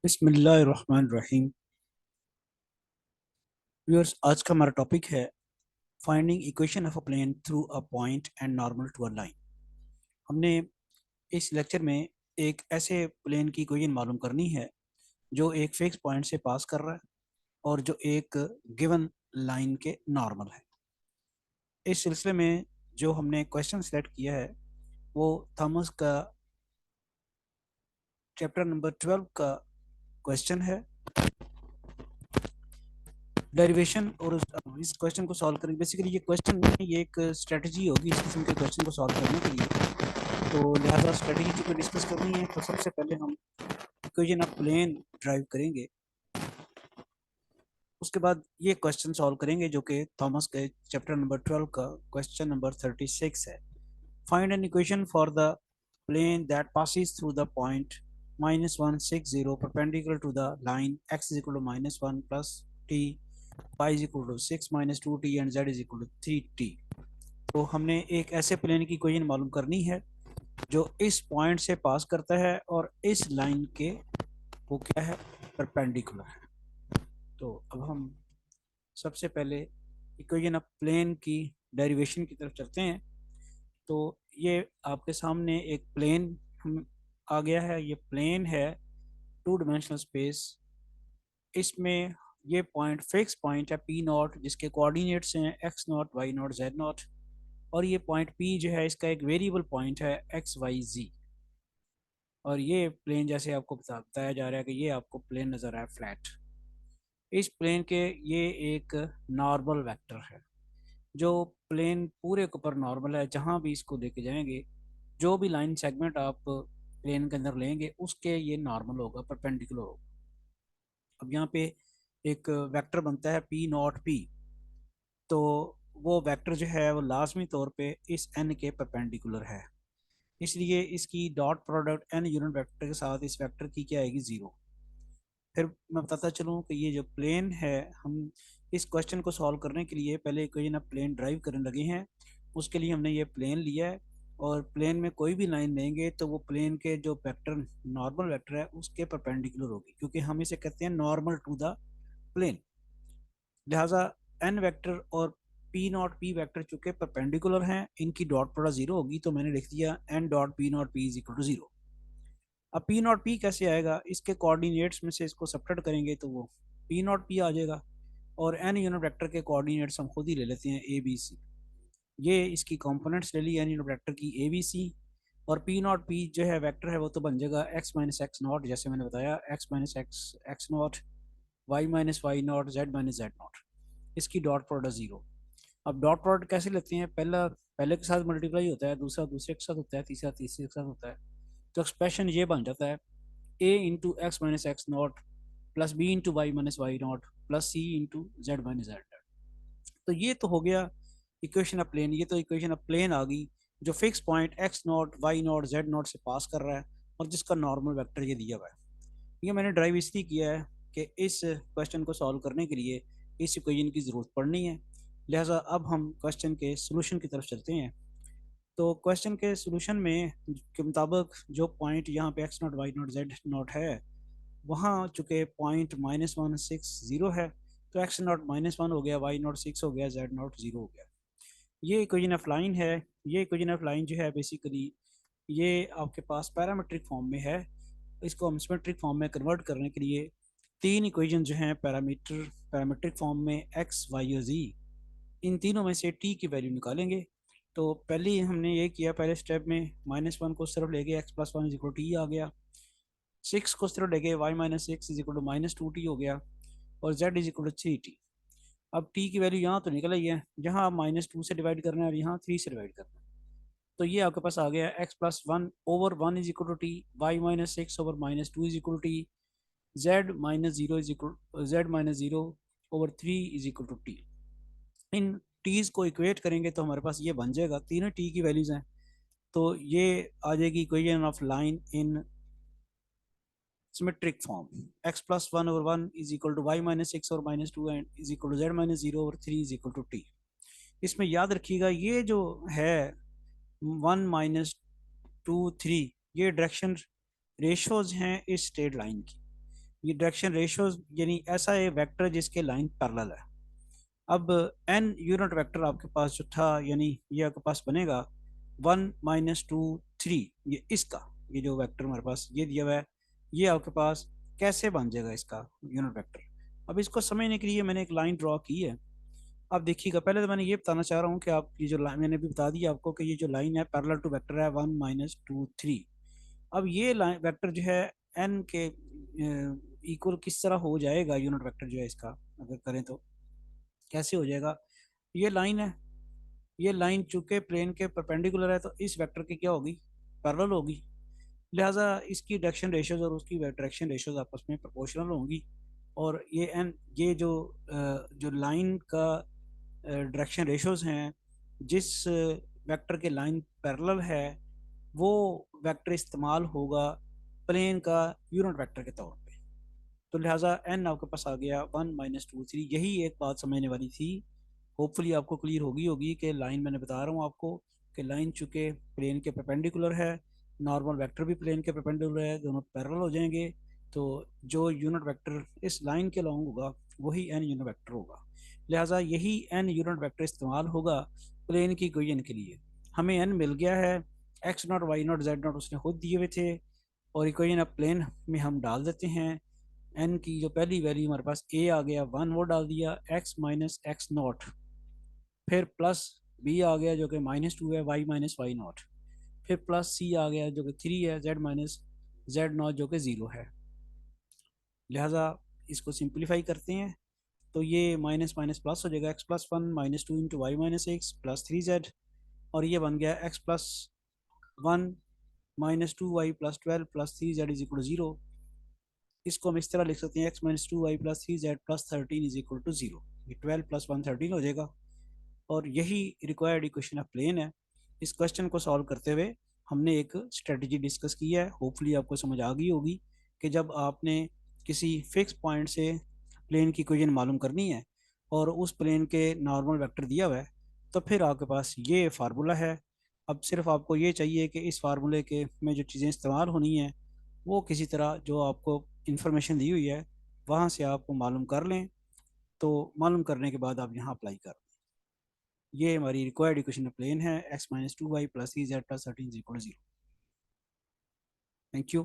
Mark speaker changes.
Speaker 1: बिस्मिल्लाहिर्रहमानिर्रहीम। व्यूअर्स, आज का हमारा टॉपिक है finding equation of a plane through a point and normal to a line. हमने इस लेक्चर में एक ऐसे प्लेन की इक्वेशन मालूम करनी है जो एक फिक्स पॉइंट से पास कर रहा है और जो एक गिवन लाइन के नॉर्मल है। इस सिलसिले में जो हमने क्वेश्चन सेलेक्ट किया है वो थॉमस का चैप्टर नंबर 12 का क्वेश्चन है। डेरिवेशन और इस क्वेश्चन को सॉल्व करेंगे। बेसिकली ये क्वेश्चन में ये एक स्ट्रेटजी होगी इस किस्म के क्वेश्चन को सॉल्व करने के लिए, तो लिहाजा स्ट्रेटजी को डिस्कस करनी है। तो सबसे पहले हम इक्वेशन ऑफ प्लेन ड्राइव करेंगे, उसके बाद ये क्वेश्चन सॉल्व करेंगे जो कि थॉमस के चैप्टर नंबर 12 का क्वेश्चन नंबर 36 है। Find an equation for the plane that passes through the point -160 perpendicular to the line x is equal to -1 plus t, y is equal to 6 minus 2t and z is equal to 3t। तो हमने एक ऐसे plane की equation मालूम करनी है जो इस पॉइंट से पास करता है और इस लाइन के वो क्या है, परपेंडिकुलर है। तो अब हम सबसे पहले इक्वेशन ऑफ प्लेन की डेरिवेशन की तरफ चलते हैं। तो ये आपके सामने एक प्लेन आ गया है। ये प्लेन है टू डिमेंशनल स्पेस। इसमें ये पॉइंट फिक्स पॉइंट है पी नॉट, जिसके कोऑर्डिनेट्स हैं x naught, y naught, z naught. और ये पॉइंट पी जो है इसका एक वेरिएबल पॉइंट है एक्स वाई जी। और ये प्लेन जैसे आपको बताया जा रहा है कि ये आपको प्लेन नज़र आया फ्लैट। इस प्लेन के ये एक नॉर्मल वेक्टर है जो प्लेन पूरे के ऊपर नॉर्मल है। जहाँ भी इसको लेके जाएंगे, जो भी लाइन सेगमेंट आप प्लेन के अंदर लेंगे उसके ये नॉर्मल होगा, परपेंडिकुलर होगा। अब यहाँ पे एक वेक्टर बनता है पी नॉट पी, तो वो वेक्टर जो है वो लाजमी तौर पे इस एन के परपेंडिकुलर है। इसलिए इसकी dot product n unit vector के साथ इस वेक्टर की क्या आएगी, ज़ीरो। फिर मैं बताता चलूँ कि ये जो प्लेन है, हम इस क्वेश्चन को सॉल्व करने के लिए पहले इक्वेशन ऑफ प्लेन ड्राइव करने लगे हैं। उसके लिए हमने ये प्लेन लिया है और प्लेन में कोई भी लाइन लेंगे तो वो प्लेन के जो वेक्टर नॉर्मल वेक्टर है उसके परपेंडिकुलर होगी, क्योंकि हम इसे कहते हैं नॉर्मल टू द प्लेन। लिहाजा एन वेक्टर और पी नॉट पी वेक्टर चूंकि परपेंडिकुलर हैं, इनकी डॉट प्रोडक्ट जीरो होगी, तो मैंने लिख दिया n dot P naught P is equal to zero. अब पी नॉट पी कैसे आएगा, इसके कोऑर्डिनेट्स में से इसको सब्ट्रैक्ट करेंगे तो वो पी नॉट पी आ जाएगा। और एन यूनिट वेक्टर के कोऑर्डिनेट्स हम खुद ही ले लेते हैं ए बी सी। ये इसकी कंपोनेंट्स ले ली एन यूनिट वेक्टर की ए बी सी। और पी नॉट पी जो है वेक्टर है वो तो बन जाएगा एक्स माइनस एक्स नॉट, जैसे मैंने बताया x minus x x naught, y minus y naught, z minus z naught. इसकी डॉट प्रोडक्ट जीरो। अब डॉट प्रोडक्ट कैसे लेते हैं, पहला पहले के साथ मल्टीप्लाई होता है, दूसरा दूसरे के साथ होता है, तीसरा तीसरे के साथ होता है। तो एक्सप्रेशन ये बन जाता है a into x minus x not plus b into y minus y not plus c into z minus z not. तो ये तो हो गया इक्वेशन ऑफ प्लेन। ये तो इक्वेशन ऑफ प्लेन आ गई जो fix point x naught, y naught, z naught से पास कर रहा है और जिसका नॉर्मल वेक्टर ये दिया हुआ है। ये मैंने ड्राइव इसलिए किया है कि इस क्वेश्चन को सॉल्व करने के लिए इस इक्वेशन की ज़रूरत पड़नी है। लिहाजा अब हम क्वेश्चन के सोल्यूशन की तरफ चलते हैं। तो क्वेश्चन के सोल्यूशन में के मुताबिक जो पॉइंट यहाँ पे x naught, y naught, z naught है, वहाँ चूँकि पॉइंट -160 है, तो एक्स नॉट -1 हो गया, वाई नॉट 6 हो गया, जेड नॉट 0 हो गया। ये इक्वेशन ऑफ लाइन है। ये इक्वेशन ऑफ लाइन जो है बेसिकली ये आपके पास पैरामीट्रिक फॉर्म में है। इसको हम सिमेट्रिक फॉर्म में कन्वर्ट करने के लिए तीन इक्वेशन जो हैं पैरामीट्रिक फॉर्म में एक्स, वाई और जी, इन तीनों में से टी की वैल्यू निकालेंगे। तो पहले हमने ये किया, पहले स्टेप में -1 को सिर्फ ले गए, x plus one is equal t आ गया। 6 को सिर्फ ले गए, y minus six is equal to -2t हो गया। और Z is equal to 3t। अब टी की वैल्यू यहाँ तो निकल आई है, जहाँ आप -2 से डिवाइड करना है और यहाँ 3 से डिवाइड करना है। तो ये आपके पास आ गया x plus one over one is equal to t, y minus six over -2 is equal to t, z minus zero over 3 is equal to t. इन टीज को इक्वेट करेंगे तो हमारे पास ये बन जाएगा, तीनों टी की वैल्यूज हैं। तो ये आ जाएगी equation of line in symmetric form. X plus one over one is equal to y minus six और -2 and is equal to z minus zero over 3 is equal to t. इसमें याद रखिएगा ये जो है 1 -2 3, ये डायरेक्शन रेशोज हैं इस स्ट्रेट लाइन की। ये डायरेक्शन रेशियोज यानी ऐसा है वेक्टर जिसके लाइन पैरेलल है। अब n यूनिट वेक्टर आपके पास जो था, यानी ये आपके पास बनेगा 1 - 2 3, ये इसका, ये जो वेक्टर हमारे पास ये दिया हुआ है, ये आपके पास कैसे बन जाएगा इसका यूनिट वेक्टर। अब इसको समझने के लिए मैंने एक लाइन ड्रॉ की है। अब देखिएगा, पहले तो मैंने ये बताना चाह रहा हूँ कि आप ये जो लाइन मैंने भी बता दिया आपको कि ये जो लाइन है पैरेलल टू वेक्टर है 1 - 2 3। अब ये लाइन वेक्टर जो है n के इक्वल किस तरह हो जाएगा यूनिट वेक्टर जो है इसका, अगर करें तो कैसे हो जाएगा। ये लाइन है, ये लाइन चूंकि प्लेन के परपेंडिकुलर है तो इस वेक्टर की क्या होगी, पैरेलल होगी। लिहाजा इसकी डायरेक्शन रेशियोज और उसकी डायरेक्शन रेशियोज आपस में प्रोपोर्शनल होंगी। और ये एन ये जो लाइन का डायरेक्शन रेशियोज हैं, जिस वेक्टर के लाइन पैरेलल है वो वेक्टर इस्तेमाल होगा प्लेन का यूनिट वेक्टर के तौर पे। तो लिहाजा एन आपके पास आ गया 1 - 2 3। यही एक बात समझने वाली थी, होपफुली आपको क्लियर होगी कि लाइन मैंने बता रहा हूँ आपको कि लाइन चूंकि प्लेन के परपेंडिकुलर है, नॉर्मल वेक्टर भी प्लेन के परपेंडिकुलर है, दोनों पैरेलल हो जाएंगे, तो जो यूनिट वेक्टर इस लाइन के लॉन्ग होगा वही एन यूनिट वेक्टर होगा। लिहाजा यही एन यूनिट वेक्टर इस्तेमाल होगा प्लेन की इक्वेशन के लिए। हमें एन मिल गया है, x naught y naught z naught उसने खुद दिए हुए थे, और इक्वेशन अब प्लेन में हम डाल देते हैं। एन की जो पहली वैल्यू हमारे पास ए आ गया 1, वो डाल दिया, x - x0, फिर प्लस बी आ गया जो कि -2 है, y - y0, फिर प्लस सी आ गया जो कि 3 है, z - z0 जो कि 0 है। लिहाजा इसको सिंप्लीफाई करते हैं तो ये माइनस माइनस प्लस हो जाएगा, x+1 -2 into y - x plus 3z, और ये बन गया x+1 -2y plus 12 plus 3z is equal to 0। इसको हम इस तरह लिख सकते हैं x - 2y plus 3z plus 13 is equal to 0। ये 12 + 1 13 हो जाएगा, और यही रिक्वायर्ड इक्वेशन ऑफ प्लेन है। इस क्वेश्चन को सॉल्व करते हुए हमने एक स्ट्रेटजी डिस्कस की है, होपफुली आपको समझ आ गई होगी कि जब आपने किसी फिक्स पॉइंट से प्लेन की इक्वेशन मालूम करनी है और उस प्लेन के नॉर्मल वेक्टर दिया हुआ है, तो फिर आपके पास ये फार्मूला है। अब सिर्फ आपको ये चाहिए कि इस फार्मूले के में जो चीज़ें इस्तेमाल होनी हैं वो किसी तरह जो आपको इंफॉर्मेशन दी हुई है वहाँ से आपको मालूम कर लें, तो मालूम करने के बाद आप यहाँ अप्लाई कर। ये हमारी रिक्वायर्ड इक्वेशन प्लेन है, x - 2y plus 3z plus 13 is equal to 0। Thank you.